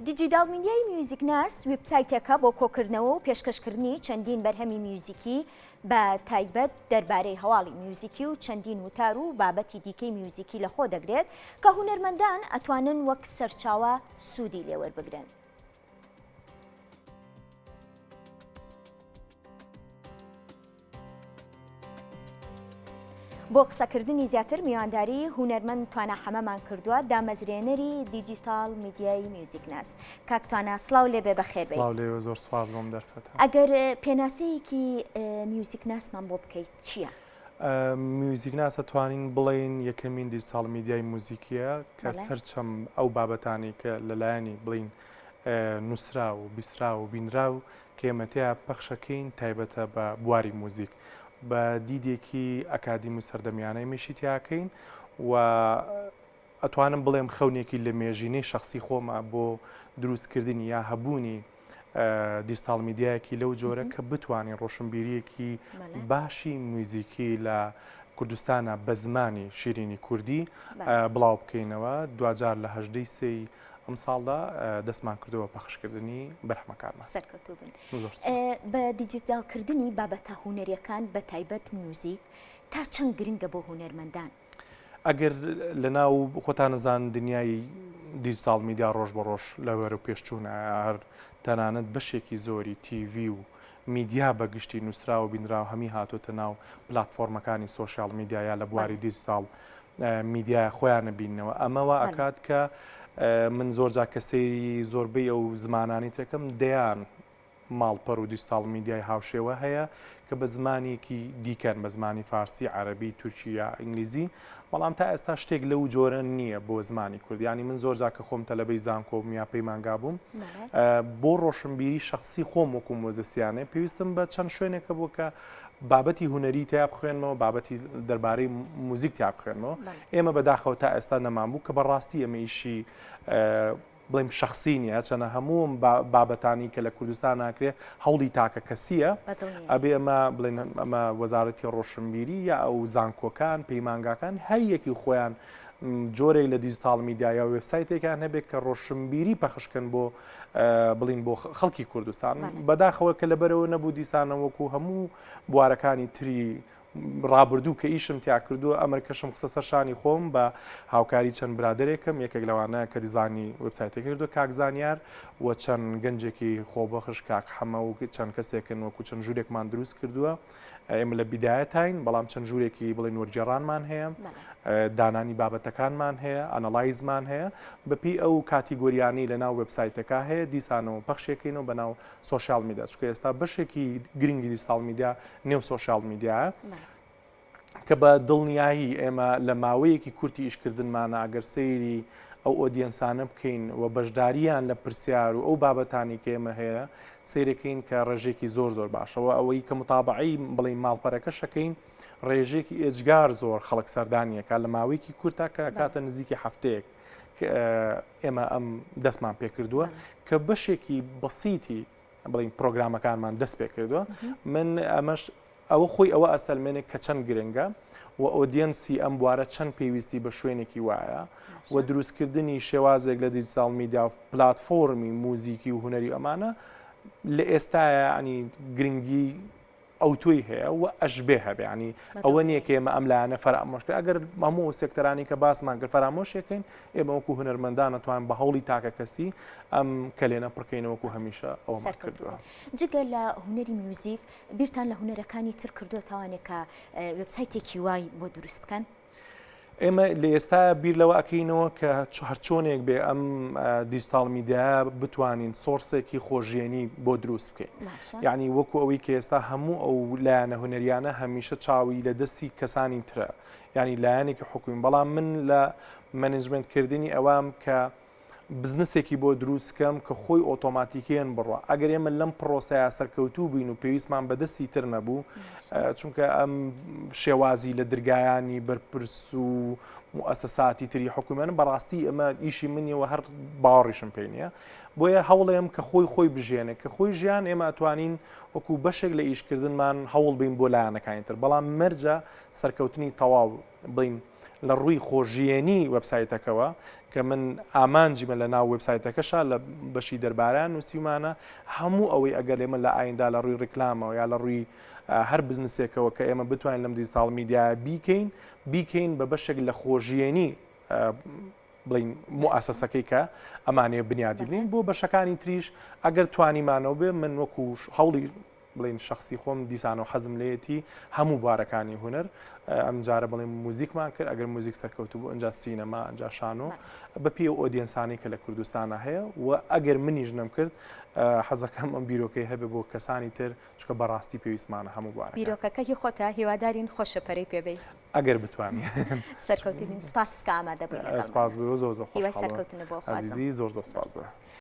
دیجیتال میدیای میوزیک ناس وبسایتێکە بۆ کۆکردنەوە و پێشکەشکردنی چەندین بەرهەمی میوزیکی بە تایبەت دەربارەی هەواڵی میوزیکی و چەندین وتار و بابەتی دیکەی میوزیکی لەخۆ دەگرێت کە هونەرمەندان ئەتوانن وەک سەرچاوە سوودی لێوەربگرن. بۆ قسەکردنی زیاتر میوانداری هونەرمەند توانە حەمەمان کردووە دامەزرێنەری دیجیتال میدیای میوزیک ناس. کاکتوانە سڵاو لێبێ بەخێر بێت. سڵاو لێوە، زۆر سوپاس بۆم دەرفەتە. ئەگەر پێناسەیەکی میوزیک ناسمان بۆ بکەیت چییە؟ میوزیک ناس ئەتوانین بڵێن یەکەمین دیجیتال میدیای موزیکیە کە سەرچەم ئەو بابەتانی کە لەلایەنی بڵین نووسرا و بیسرا و بینرا و کێمەتەیە پەخشەکەین تایبەتە بە بواری موزیک بە دیدێکی ئەکادیمی سەردەمیانەی مشیتیاکەین و ئەتوانم بڵێم خەونێکی لە مێژینەی شخصی خۆمە بۆ دروستکردنی یا هەبوونی دیجیتال میدیایەکی لەو جۆرە کە بتوانین ڕۆشنبیریەکی باشی موزیکی لە کوردستانە بە زمانی شیرینی کوردی بڵاو بکەینەوە. دوجار لە 18 سێی ئەم ساڵدا دەستمان کردەوە پەخشکردنی بەرهەمەکانمان. سەرکەوتوو بن. بە دیجیتالکردنی بابەتە هونەریەکان بە تایبەت میوزیک تا چەند گرنگە بۆ هونەرمەندان؟ ئەگەر لە ناو خۆتان نەزان دنیای دیجیتال میدیا ڕۆژ بە ڕۆژ لەوەرە و پێشچوونە هەر تەنانەت بەشێکی زۆری تیڤی و میدیا بەگشتی نووسرا و بینرا و هەمی هاتوۆتە ناو پلاتفۆرمەکانی سۆشیال میدیایا لە بواری دیجیتال میدیا خۆیانە بینەوە. ئەمەوە ئەکات کە من زۆرجا کە سەیری زۆربەی ئەو زمانانی تێکەم دەیان ماڵپەر و دیجیتال میدیای هاوشێوە هەیە کە بە زمانێکی دیکەن، بە زمانی فارسی، عەرەبی، تورکی یا ئینگلیزی، بەڵام تا ئێستا شتێک لەو جۆرە نییە بۆ زمانی کوردی. ینی من زۆرجا کە خۆم تەلەبەی زانکۆ میاپەی مانگا بووم بۆ ڕۆشنبیری شخصی خۆم وەکو مۆزەسیانێ پێویستم بە چەند شوێنێکە بوو کە بابەتی هونەری تیا بخوێنمەوە، بابەتی دەربارەی موزیک تیا بخوێنمەوە. ئێمە بەداخەوە تا ئێستا نەمان بوو کە بەڕاستی ئەمە ئیشی بڵێم شخصی نیە، چەنە هەموم بابەتانی کە لە کوردستان ناکرێ هەوڵی تاکە کەسیە ئەبێ ئەمە بڵێن ئەمە وەزارەتی ڕۆشنبیری یا ئەو زانکۆکان پەیمانگاکان هەر یەکی خۆیان جۆرێک لە دیجیتال میدیای و وێبسایتێکان هەبێت کە ڕۆشنبیری پەخشکن بۆ بڵین بۆ خەڵکی کوردستان. بەداخەوە کە لەبەرەوە نەبوو دیسانەوەکو هەموو بوارەکانی تری ڕابردوو کە ئیشم تیا کردووە ئەمریکەشم قسە سەرشانی خۆم بە هاوکاری چەند برادێکم، یەکێک لەوانە کە دیزانی وبسایتێک کردو کاک زانیار و چەند گەنجێکی خۆبەخش کاک حەمە و چەند کەسێکن وەکو چەند ژوورێکمان دروست کردووە. ئێمە لە بیدایەتین، بەڵام چەند ژوورێکی بڵێن وەرگێڕانمان هەیە، دانانی بابەتەکانمان هەیە، ئەنەلایزمان هەیە، بەپی ئەو کاتیگۆریانی لە ناو وبسایتەکە هەیە دیسانەوە پەخشێکینەوە بە ناو سۆشیال میدیا، چونکە ئێستا بەشێکی گرنگی دیجیتال میدیا نێو سۆشیال میدیایە کە بە دڵنیایی ئێمە لە ماوەیەکی کورتی ئیشکردنمانە ئەگەر سەیری ئەو ئۆدیەنسانە بکەین و بەشداریان لە پرسیار و ئەو بابەتانی کە ئێمە هەیە سیرەکەین کە ڕێژێکی زۆر زۆر باشەوە ئەوەی کە متابعی بڵین ماڵپەرەکە شەکەین ڕێژێکی ئێجگار زۆر خەڵک سەردانیەکە لە ماوەیەکی کورتە کە کاتە نزیکی هەفتەیەک ئێمە ئەم دەستمان پێ کردووە کە بەشێکی بەسیتی بڵین پرۆگرامەکانمان دەست پێ کردووە. من ئەمەش ئەوە خۆی ئەوە ئەسەلمێنێک کە چەند گرنگە و ئۆدیەنسی ئەم بوارە چەند پێویستی بە شوێنێکی وایە و دروستکردنی شێوازێک لە دیجیتال میدیا و پلاتفۆرمی موزیکی و هونەری ئەمانە لە ئێستاە ینی گرنگی ئەو توی هەیە و ئەشبێ هەبێ، ینی ئەوە نییە کە ئێمە ئەم لایەنە فەرامۆشکە ئەگەر هەموو سێکتەرانی کە باسمان کرد فەرامۆشەکەین ئێمە وەکو هونەرمەندان نەتوان بە هەوڵی تاکە کەسی ئەم کەلێنە پڕکەینەوەکو هەمیشە ئەومان کردووە. جگە لە هونەری میوزیک بیرتان لە هونەرەکانی تر کردووە تاوانێک کە وێبسایتێکی وای بۆ دروست بکەن؟ ئێمە لە ئێستا بیر لەوە ئەکەینەوە کە هەرچۆنێک بێ ئەم دیجیتال میدیا بتوانین سۆرسێکی خۆشیێنی بۆ دروست بکەین. یعنی وەکو ئەوەی کە ئێستا هەموو ئەو لایەنە هونەریانە هەمیشە چاوی لە دەستی کەسانی ترە، ینی لایەنێکی حکومی، بەڵام من لە مەنیجمنتکردنی ئەوام کە بزنسێکی بۆ دروستکەم کە خۆی ئۆتۆماتیکیان بڕوە. ئەگەر ئێمە لەم پرۆسەیە سەرکەوتوو بووین و پێویستمان بەدەستی تر نەبوو، چونکە ئەم شێوازی لە دەرگایانی بەرپرس و موسساتی تری حکومەن بەڕاستی ئەمە ئیشی منیەوە هەر باوەڕیشم پێ نییە، بۆیە هەوڵێم کە خۆی بژێنێ کە خۆی ژیان ئێمە ئەتوانین وەکو بەشێک لە ئیشکردنمان هەوڵ بین بۆ لایەنەکانی تر، بەڵام مەرجە سەرکەوتنی تەواو بڵین لە ڕووی خۆژیێنی وەبسایتەکەەوە کە من ئامانجیمە لە ناو وەبسایتەکەشا لە بەشی دەرباران نووسیمانە هەموو ئەوەی ئەگەر ئێمە لە ئایندا لە ڕووی ڕیکلامەوە یا لە ڕووی هەر بزنسێکەوە کە ئێمە بتوانین لەم دیجیتال میدیا بیکەین بە بەشێک لە خۆژیێنی بڵین مؤسسەکەی کە ئەمانەیە بنیادی بنین بۆ بەشەکانی تریش ئەگەر توانیمانەوە بێ من وەکو هەوڵی بڵین شخصی خۆم دیسان و حەزم لێتی هەموو بارەکانی هوەر ئەم جارە بڵێن موزیکمان کرد ئەگەر موزیک سەرکەوتو بوو ئەنج سینەما ئەنج شانۆ بە پێ ئۆدیەنسانی کە لە کوردستانە هەیە و ئەگەر منیش نەم کرد حەزەکەم ئەم بیرۆکەی هەبێ بۆ کەسانی تر چکە بەڕاستی پێویستمانە هەموو بارە بیرۆکەکەی خۆتە هیوادارین خۆشە پەرەی پێبێ ئەگەر بتوانین سەرکەوتی بین سپاس کامە دەبێت سپاس بۆ زۆر هیوای سەرکەوتنە بۆ خوازم زۆر سپاس بە